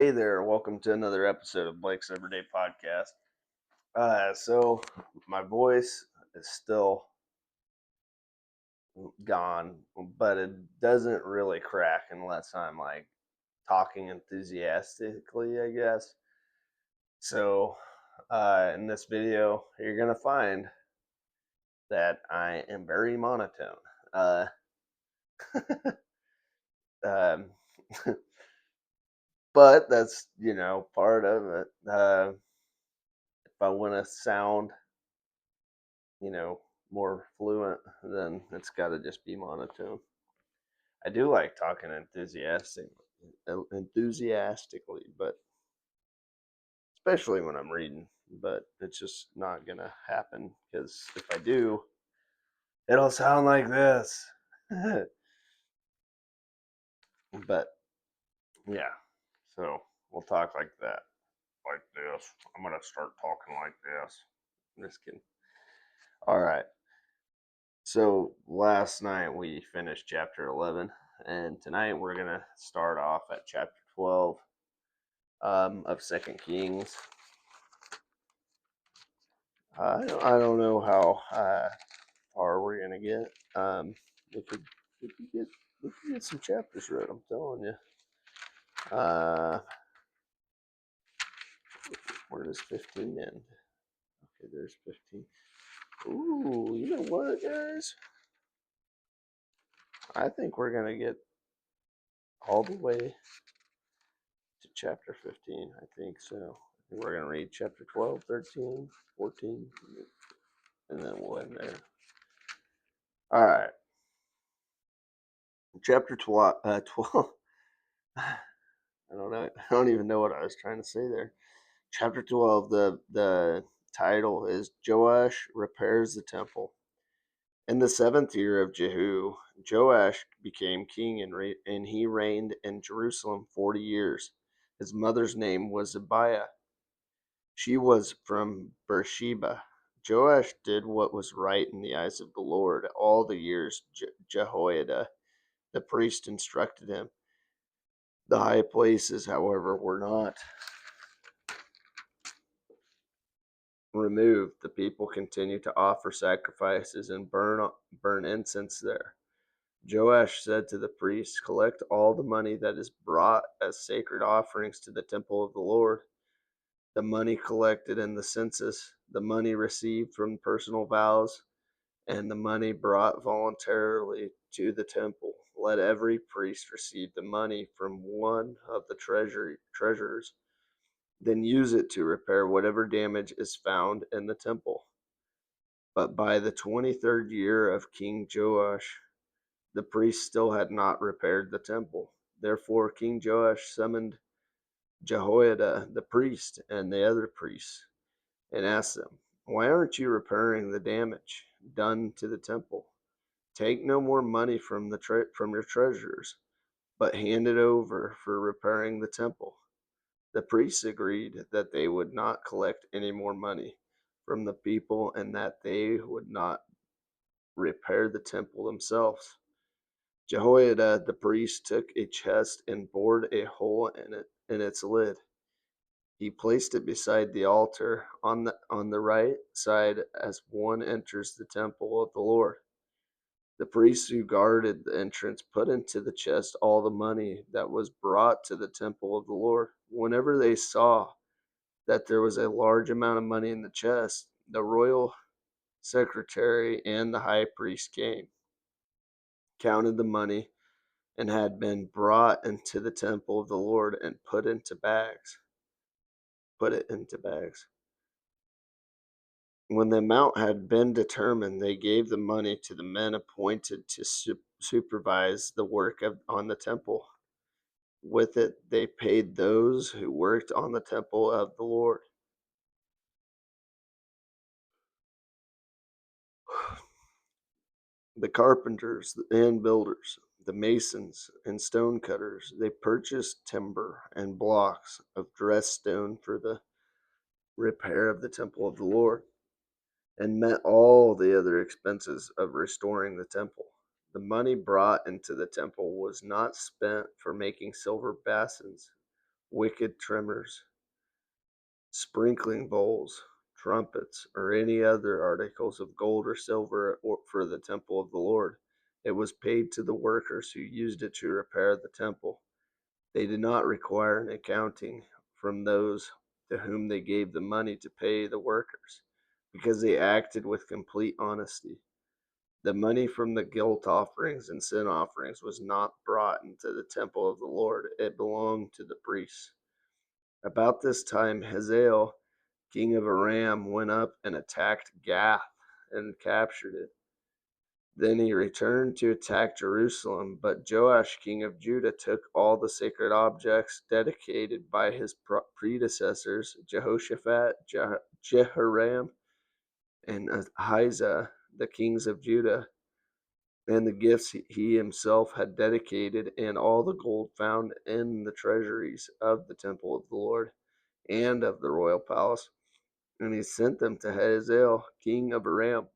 Hey there, welcome to another episode of Blake's Everyday Podcast. So my voice is still gone, but it doesn't really crack unless I'm like talking enthusiastically, I guess. So in this video, you're gonna find that I am very monotone. Uh, um, but that's part of it. If I want to sound you know, more fluent, then it's got to just be monotone. I do like talking enthusiastically, but especially when I'm reading. But it's just not gonna happen because if I do, it'll sound like this. But yeah, so we'll talk like that, like this. I'm gonna start talking like this. I'm just kidding. All right. So last night we finished chapter 11, and tonight we're gonna start off at chapter 12 of Second Kings. I don't know how far we're gonna get. We could we could get we could get some chapters read. I'm telling you. Uh, where does 15 end? Okay, there's 15. Ooh, you know what, guys? I think we're gonna get all the way to chapter 15. I think so. We're going to read chapter 12, 13, 14, and then we'll end there. All right. Chapter 12. 12. I don't know. I don't even know what I was trying to say there. Chapter 12, the title is Joash Repairs the Temple. In the 7th year of Jehu, Joash became king and he reigned in Jerusalem 40 years. His mother's name was Abiah. She was from Beersheba. Joash did what was right in the eyes of the Lord all the years Jehoiada the priest instructed him. The high places, however, were not removed. The people continued to offer sacrifices and burn incense there. Joash said to the priests, "Collect all the money that is brought as sacred offerings to the temple of the Lord, the money collected in the census, the money received from personal vows, and the money brought voluntarily to the temple. Let every priest receive the money from one of the treasurers, then use it to repair whatever damage is found in the temple." But by the 23rd year of King Joash, the priests still had not repaired the temple. Therefore, King Joash summoned Jehoiada the priest and the other priests and asked them, "Why aren't you repairing the damage done to the temple? Take no more money from from your treasurers, but hand it over for repairing the temple." The priests agreed that they would not collect any more money from the people and that they would not repair the temple themselves. Jehoiada the priest took a chest and bored a hole in its lid. He placed it beside the altar on the right side as one enters the temple of the Lord. The priests who guarded the entrance put into the chest all the money that was brought to the temple of the Lord. Whenever they saw that there was a large amount of money in the chest, the royal secretary and the high priest came, counted the money, and had been brought into the temple of the Lord and put into bags. Put it into bags. When the amount had been determined, they gave the money to the men appointed to supervise the work on the temple. With it, they paid those who worked on the temple of the Lord. The carpenters and builders, the masons and stone cutters, they purchased timber and blocks of dressed stone for the repair of the temple of the Lord, and met all the other expenses of restoring the temple. The money brought into the temple was not spent for making silver basins wicked tremors, sprinkling bowls, trumpets, or any other articles of gold or silver for the temple of the Lord. It was paid to the workers who used it to repair the temple. They did not require an accounting from those to whom they gave the money to pay the workers, because they acted with complete honesty. The money from the guilt offerings and sin offerings was not brought into the temple of the Lord. It belonged to the priests. About this time, Hazael, king of Aram, went up and attacked Gath and captured it. Then he returned to attack Jerusalem, but Joash, king of Judah, took all the sacred objects dedicated by his predecessors, Jehoshaphat, Jehoram, and Ahijah, the kings of Judah, and the gifts he himself had dedicated, and all the gold found in the treasuries of the temple of the Lord and of the royal palace. And he sent them to Hazael, king of Aram.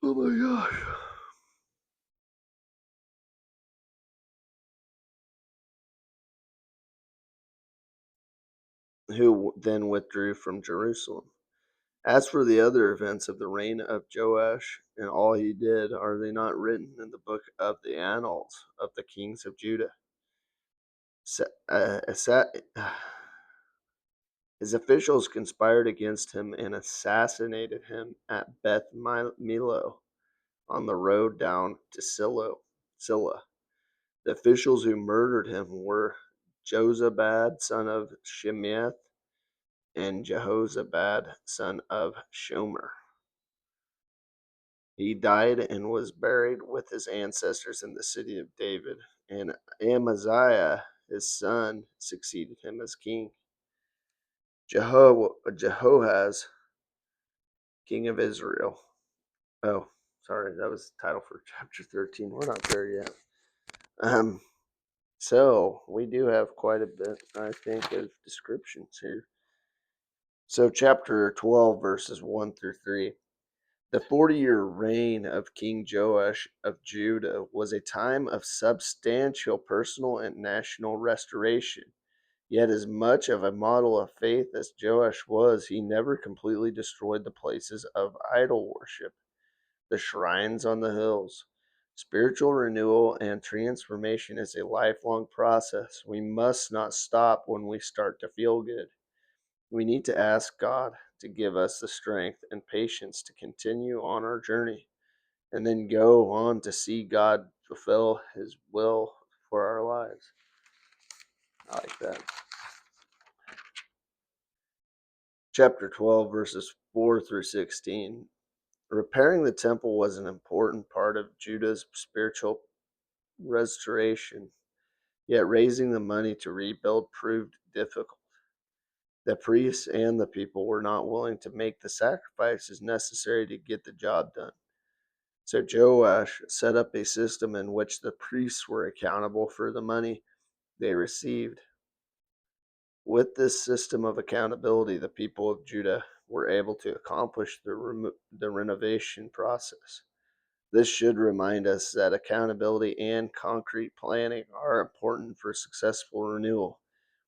Oh my gosh. Who then withdrew from Jerusalem. As for the other events of the reign of Joash and all he did, are they not written in the book of the annals of the kings of Judah? His officials conspired against him and assassinated him at Beth Milo on the road down to Silla. The officials who murdered him were Jozabad, son of Shemieth, and Jehozabad, son of Shomer. He died and was buried with his ancestors in the city of David, and Amaziah, his son, succeeded him as king. Jehoahaz, king of Israel. Oh, sorry, that was the title for chapter 13. We're not there yet. So we do have quite a bit, I think, of descriptions here. So chapter 12, verses 1 through 3. The 40-year reign of King Joash of Judah was a time of substantial personal and national restoration. Yet, as much of a model of faith as Joash was, he never completely destroyed the places of idol worship, the shrines on the hills. Spiritual renewal and transformation is a lifelong process. We must not stop when we start to feel good. We need to ask God to give us the strength and patience to continue on our journey and then go on to see God fulfill his will for our lives. I like that. Chapter 12, verses 4 through 16. Repairing the temple was an important part of Judah's spiritual restoration, yet raising the money to rebuild proved difficult. The priests and the people were not willing to make the sacrifices necessary to get the job done. So Joash set up a system in which the priests were accountable for the money they received. With this system of accountability, the people of Judah were able to accomplish the renovation process. This should remind us that accountability and concrete planning are important for successful renewal.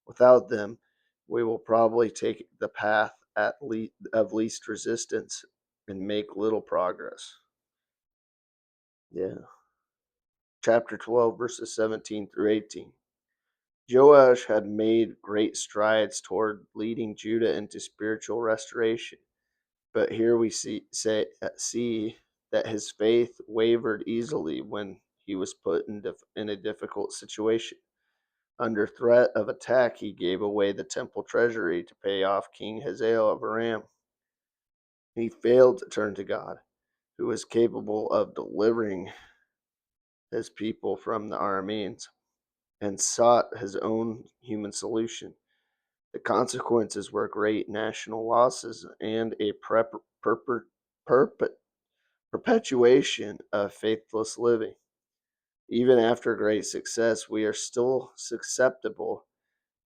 Without them, we will probably take the path of least resistance and make little progress. Yeah. Chapter 12, verses 17 through 18. Joash had made great strides toward leading Judah into spiritual restoration, but here we see that his faith wavered easily when he was put in a difficult situation. Under threat of attack, he gave away the temple treasury to pay off King Hazael of Aram. He failed to turn to God, who is capable of delivering his people from the Arameans, and sought his own human solution. The consequences were great national losses and a perpetuation of faithless living. Even after great success, we are still susceptible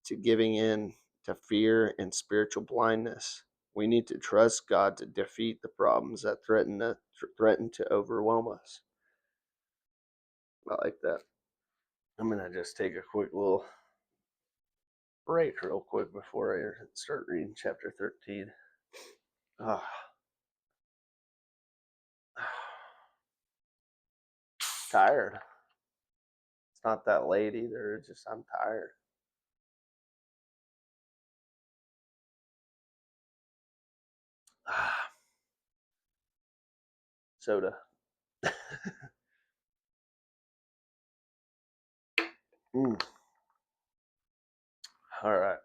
to giving in to fear and spiritual blindness. We need to trust God to defeat the problems that threaten to overwhelm us. I like that. I'm going to just take a quick little break real quick before I start reading chapter 13. Ah, tired. It's not that late either. It's just I'm tired. Ah, soda. Mm. All right.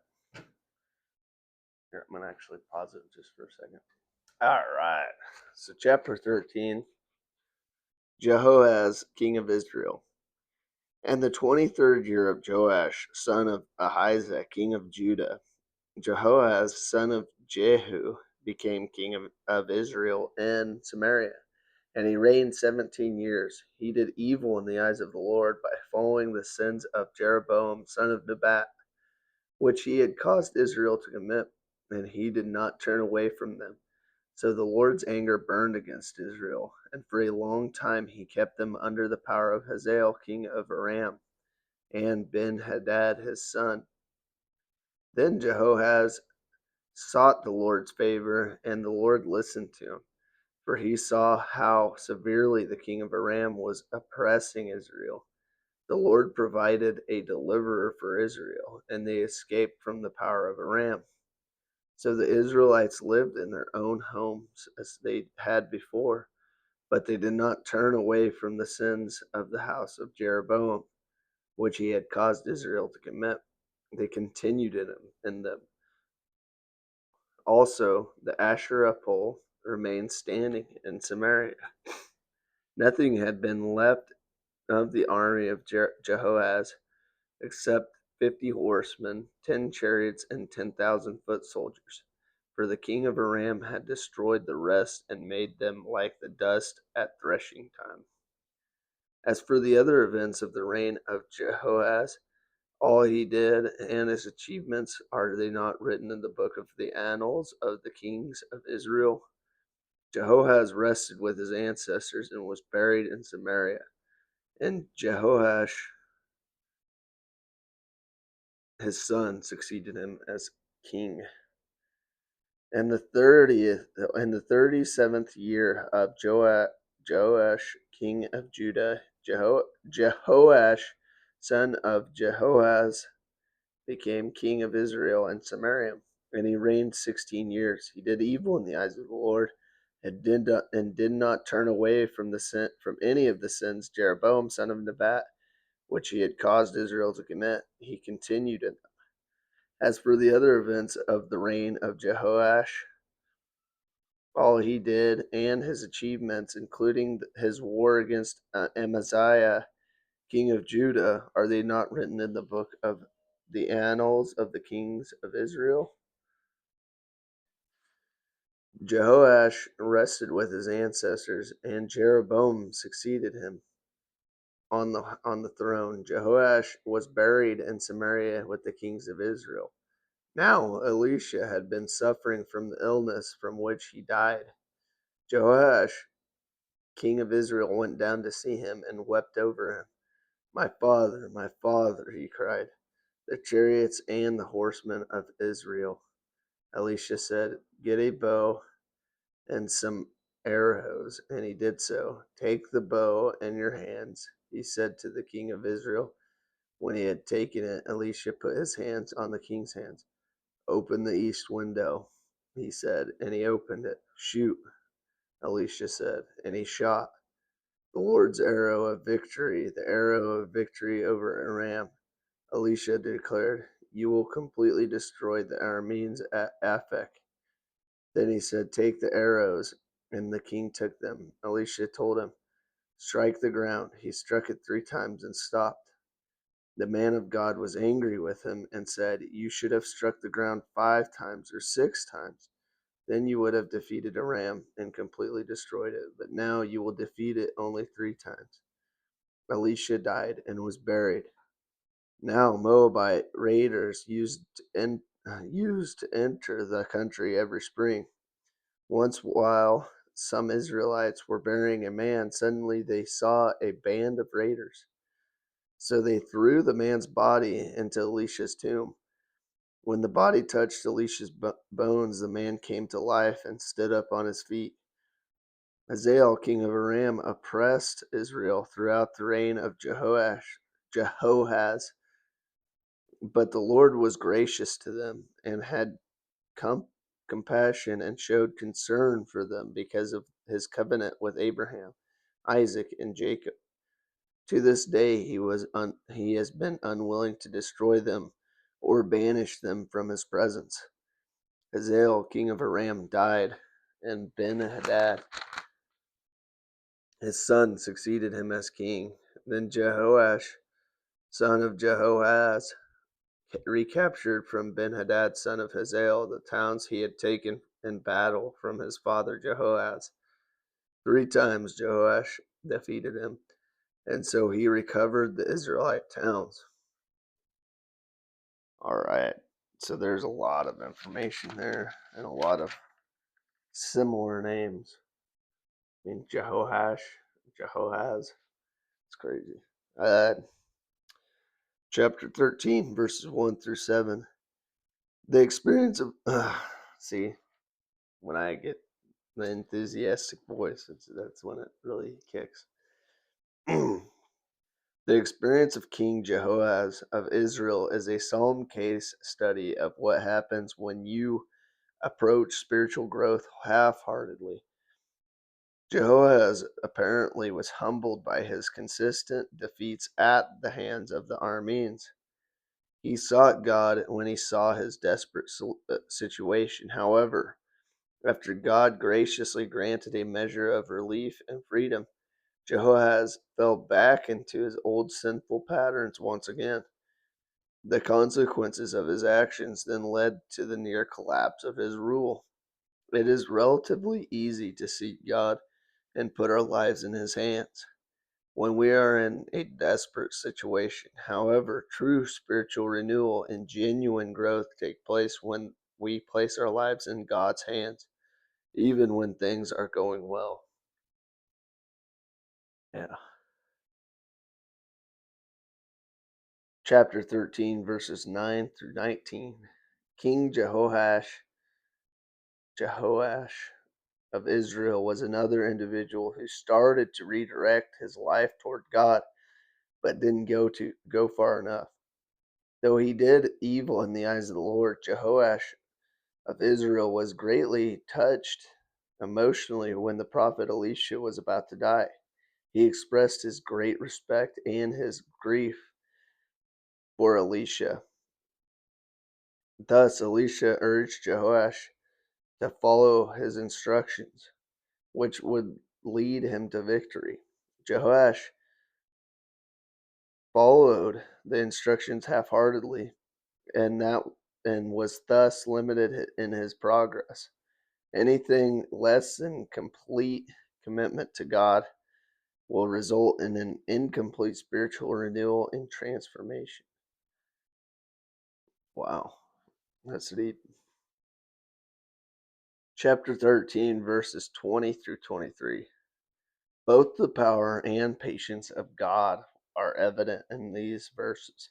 Here, I'm going to actually pause it just for a second. All right. So, chapter 13, Jehoaz, king of Israel. And the 23rd year of Joash, son of Ahijah, king of Judah, Jehoaz, son of Jehu, became king of Israel in Samaria. And he reigned 17 years. He did evil in the eyes of the Lord by following the sins of Jeroboam, son of Nebat, which he had caused Israel to commit, and he did not turn away from them. So the Lord's anger burned against Israel, and for a long time he kept them under the power of Hazael, king of Aram, and Ben-Hadad his son. Then Jehoahaz sought the Lord's favor, and the Lord listened to him, for he saw how severely the king of Aram was oppressing Israel. The Lord provided a deliverer for Israel, and they escaped from the power of Aram. So the Israelites lived in their own homes as they had before, but they did not turn away from the sins of the house of Jeroboam, which he had caused Israel to commit. They continued in them. Also, the Asherah pole remained standing in Samaria. Nothing had been left of the army of Jehoaz except 50 horsemen, 10 chariots, and 10,000 foot soldiers. For the king of Aram had destroyed the rest and made them like the dust at threshing time. As for the other events of the reign of Jehoaz, all he did and his achievements, are they not written in the book of the annals of the kings of Israel? Jehoaz rested with his ancestors and was buried in Samaria. And Jehoash, his son, succeeded him as king. And the 37th year of Joash, king of Judah, Jehoash, son of Jehoaz, became king of Israel and Samaria, and he reigned 16 years. He did evil in the eyes of the Lord, and did not turn away from from any of the sins Jeroboam son of Nebat, which he had caused Israel to commit. He continued in them. As for the other events of the reign of Jehoash, all he did and his achievements, including his war against Amaziah, king of Judah, are they not written in the book of the annals of the kings of Israel? Jehoash rested with his ancestors, and Jeroboam succeeded him on the throne. Jehoash was buried in Samaria with the kings of Israel. Now Elisha had been suffering from the illness from which he died. Jehoash, king of Israel, went down to see him and wept over him. My father, he cried, the chariots and the horsemen of Israel. Elisha said, get a bow and some arrows. And he did so. Take the bow in your hands, he said to the king of Israel. When he had taken it, Elisha put his hands on the king's hands. Open the east window, he said, and he opened it. Shoot, Elisha said, and he shot. The Lord's arrow of victory, the arrow of victory over Aram. Elisha declared, you will completely destroy the Arameans at Aphek. Then he said, take the arrows, and the king took them. Elisha told him, strike the ground. He struck it 3 times and stopped. The man of God was angry with him and said, you should have struck the ground 5 times or 6 times. Then you would have defeated Aram and completely destroyed it. But now you will defeat it only 3 times. Elisha died and was buried. Now Moabite raiders used to enter the country every spring. Once, while some Israelites were burying a man, suddenly they saw a band of raiders. So they threw the man's body into Elisha's tomb. When the body touched Elisha's bones, the man came to life and stood up on his feet. Hazael, king of Aram, oppressed Israel throughout the reign of Jehoahaz, but the Lord was gracious to them and had compassion and showed concern for them because of his covenant with Abraham, Isaac, and Jacob. To this day, he has been unwilling to destroy them or banish them from his presence. Hazael, king of Aram, died, and Ben-Hadad, his son, succeeded him as king. Then Jehoash, son of Jehoahaz, recaptured from Ben-Hadad, son of Hazael, the towns he had taken in battle from his father Jehoahaz. 3 times Jehoash defeated him, and so he recovered the Israelite towns. All right, so there's a lot of information there and a lot of similar names. I mean, Jehoash, Jehoahaz, it's crazy. Chapter 13, verses 1 through 7. The experience of, see, when I get the enthusiastic voice, that's when it really kicks. The experience of King Jehoahaz of Israel is a solemn case study of what happens when you approach spiritual growth half-heartedly. Jehoahaz apparently was humbled by his consistent defeats at the hands of the Arameans. He sought God when he saw his desperate situation. However, after God graciously granted a measure of relief and freedom, Jehoahaz fell back into his old sinful patterns once again. The consequences of his actions then led to the near collapse of his rule. It is relatively easy to seek God and put our lives in his hands when we are in a desperate situation. However, true spiritual renewal and genuine growth take place when we place our lives in God's hands, even when things are going well. Yeah. Chapter 13, verses 9 through 19. King Jehoash of Israel was another individual who started to redirect his life toward God, but didn't go far enough. Though he did evil in the eyes of the Lord, Jehoash of Israel was greatly touched emotionally when the prophet Elisha was about to die. He expressed his great respect and his grief for Elisha. Thus, Elisha urged Jehoash to follow his instructions, which would lead him to victory. Jehoash followed the instructions half-heartedly and was thus limited in his progress. Anything less than complete commitment to God will result in an incomplete spiritual renewal and transformation. Wow, that's deep. Chapter 13, verses 20 through 23. Both the power and patience of God are evident in these verses.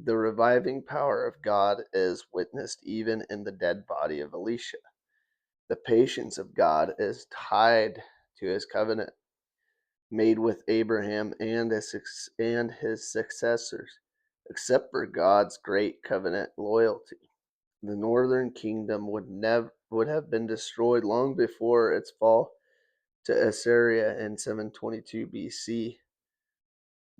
The reviving power of God is witnessed even in the dead body of Elisha. The patience of God is tied to his covenant made with Abraham and his successors, except for God's great covenant loyalty. The northern kingdom would have been destroyed long before its fall to Assyria in 722 BC.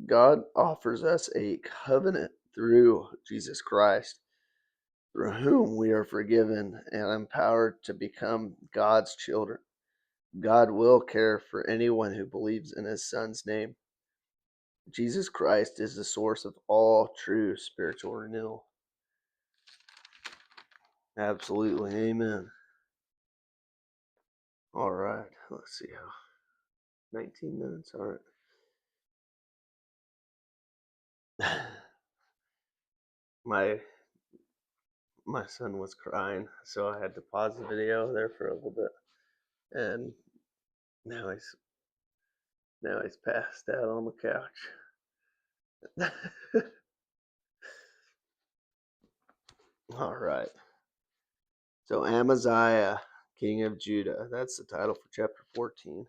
God offers us a covenant through Jesus Christ, through whom we are forgiven and empowered to become God's children. God will care for anyone who believes in his Son's name. Jesus Christ is the source of all true spiritual renewal. Absolutely. Amen. All right. Let's see how. 19 minutes. All right. My my son was crying, so I had to pause the video there for a little bit. And now he's passed out on the couch. All right. So Amaziah, king of Judah. That's the title for chapter 14.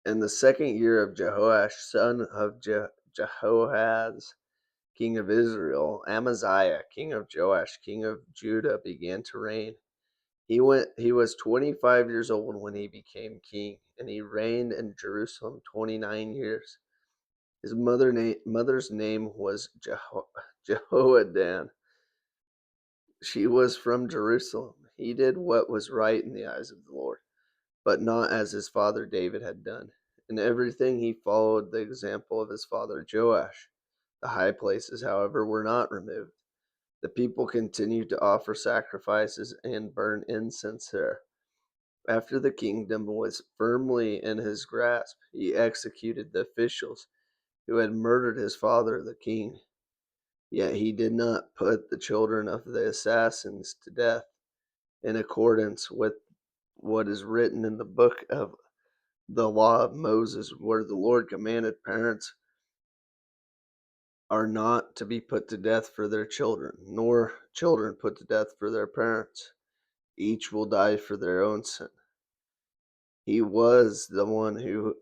In the second year of Jehoash, son of Jehoahaz, king of Israel, Amaziah, king of Joash, king of Judah, began to reign. He was 25 years old when he became king, and he reigned in Jerusalem 29 years. His mother's name was Jehoadan. She was from Jerusalem. He did what was right in the eyes of the Lord, but not as his father David had done. In everything he followed the example of his father Joash. The high places, however, were not removed. The people continued to offer sacrifices and burn incense there. After the kingdom was firmly in his grasp, he executed the officials who had murdered his father, the king. Yet he did not put the children of the assassins to death in accordance with what is written in the book of the law of Moses, where the Lord commanded parents are not to be put to death for their children, nor children put to death for their parents. Each will die for their own sin. He was the one who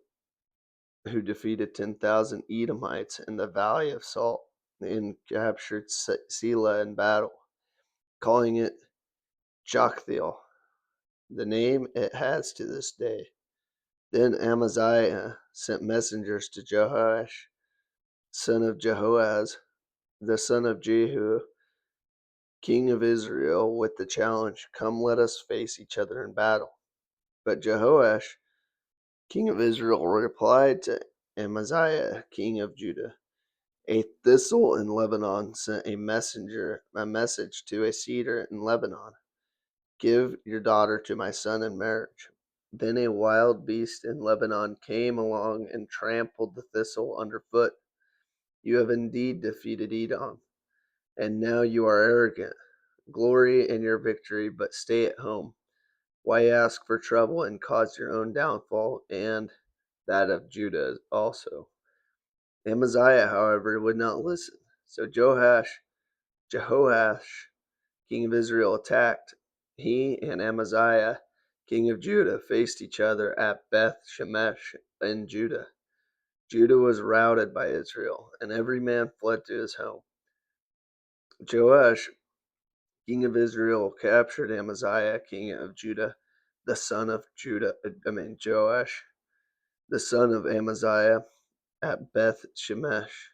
defeated 10,000 Edomites in the Valley of Salt and captured Selah in battle, calling it Joktheel, the name it has to this day. Then Amaziah sent messengers to Jehoash, son of Jehoaz, the son of Jehu, king of Israel, with the challenge, "Come, let us face each other in battle." But Jehoash, king of Israel, replied to Amaziah, king of Judah, "A thistle in Lebanon sent a message to a cedar in Lebanon. Give your daughter to my son in marriage." Then a wild beast in Lebanon came along and trampled the thistle underfoot. You have indeed defeated Edom, and now you are arrogant. Glory in your victory, but stay at home. Why ask for trouble and cause your own downfall and that of Judah also? Amaziah, however, would not listen. So Jehoash, king of Israel, attacked. He and Amaziah, king of Judah, faced each other at Beth Shemesh in Judah. Judah was routed by Israel, and every man fled to his home. Joash, king of Israel, captured Amaziah, king of Judah, the son of Joash, the son of Amaziah, at Beth Shemesh.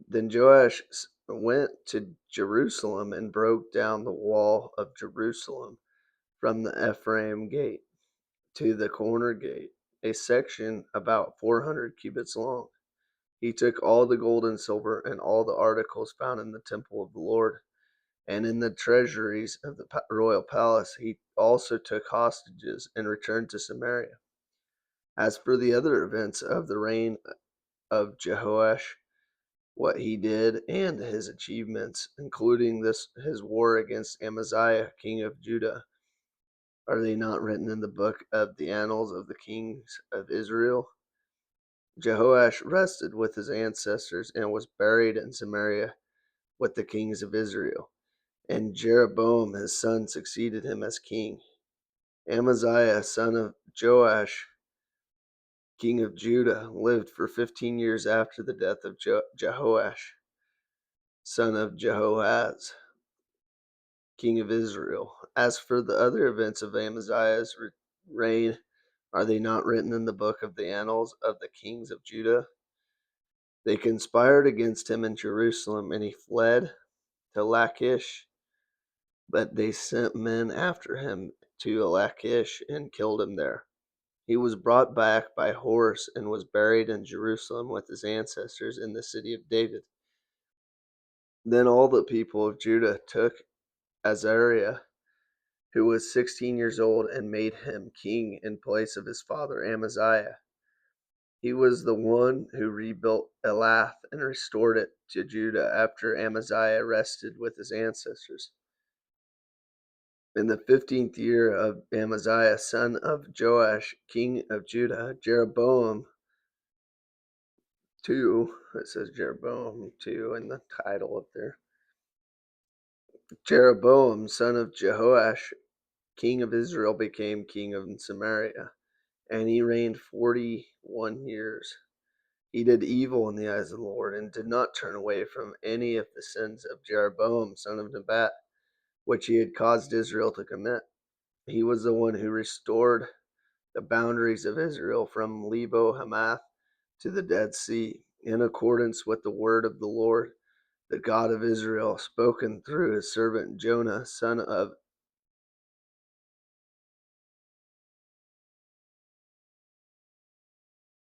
Then Joash went to Jerusalem and broke down the wall of Jerusalem from the Ephraim gate to the corner gate, a section about 400 cubits long. He took all the gold and silver and all the articles found in the temple of the Lord and in the treasuries of the royal palace. He also took hostages and returned to Samaria. As for the other events of the reign of Jehoash, what he did and his achievements, including his war against Amaziah, king of Judah, are they not written in the book of the annals of the kings of Israel? Jehoash rested with his ancestors and was buried in Samaria with the kings of Israel. And Jeroboam his son succeeded him as king. Amaziah, son of Joash, king of Judah, lived for 15 years after the death of Jehoash, son of Jehoahaz, king of Israel. As for the other events of Amaziah's reign, are they not written in the book of the annals of the kings of Judah? They conspired against him in Jerusalem, and he fled to Lachish. But they sent men after him to Lachish and killed him there. He was brought back by horse and was buried in Jerusalem with his ancestors in the city of David. Then all the people of Judah took Azariah, who was 16 years old, and made him king in place of his father Amaziah. He was the one who rebuilt Elath and restored it to Judah after Amaziah rested with his ancestors. In the 15th year of Amaziah, son of Joash, king of Judah, Jeroboam 2. It says Jeroboam 2 in the title up there. Jeroboam, son of Jehoash, king of Israel, became king of Samaria, and he reigned 41 years. He did evil in the eyes of the Lord, and did not turn away from any of the sins of Jeroboam, son of Nebat, which he had caused Israel to commit. He was the one who restored the boundaries of Israel from Lebo Hamath to the Dead Sea, in accordance with the word of the Lord, the God of Israel, spoken through his servant Jonah, son of